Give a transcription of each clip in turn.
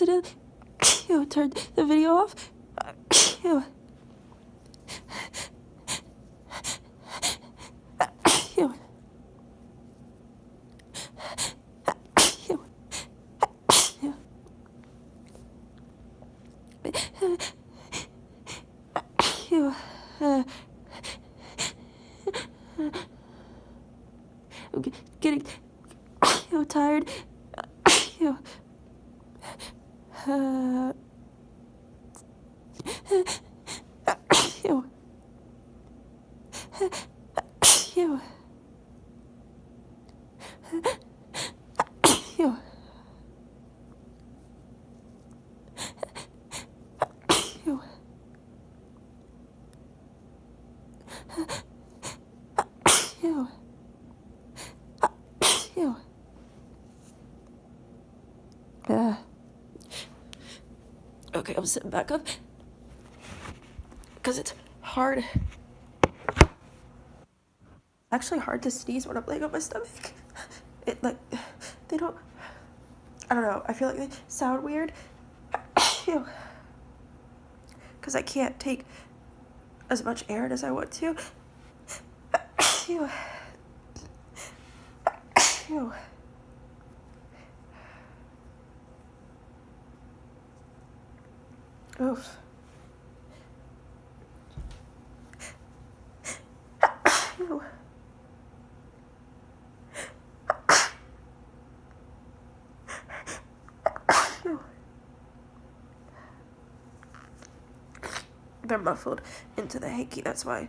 accidentally turned the video off. Ew. Ew. Ew. Ew. Ew. I'm getting tired. Ew. Ew. Ew. Ew. Ew. Ew. Ew. Ew. Okay, I'm sitting back up because it's hard. Actually hard to sneeze when I'm laying on my stomach. It like, they don't, I don't know, I feel like they sound weird. Because I can't take as much air as I want to. Ew. Ew. Oof. Ew. Ew. They're muffled into the hanky, that's why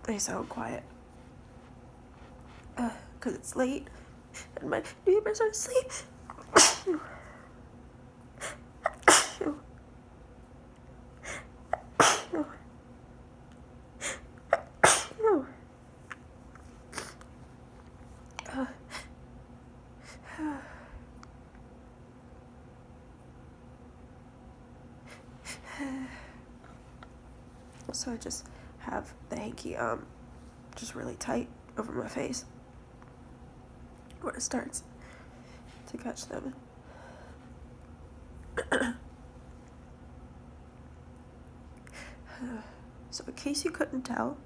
they sound quiet. Because it's late and my neighbors are asleep. Ew. Ew. Ew. Ew. So I just have the hanky just really tight over my face when it starts to catch them. So in case you couldn't tell,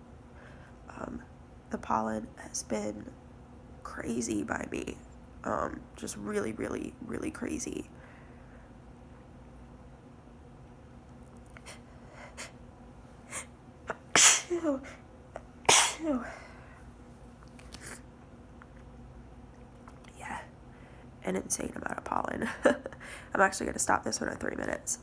the pollen has been crazy by me. Just really, really, really crazy. Ew. Ew. Yeah, an insane amount of pollen. I'm actually going to stop this one at 3 minutes.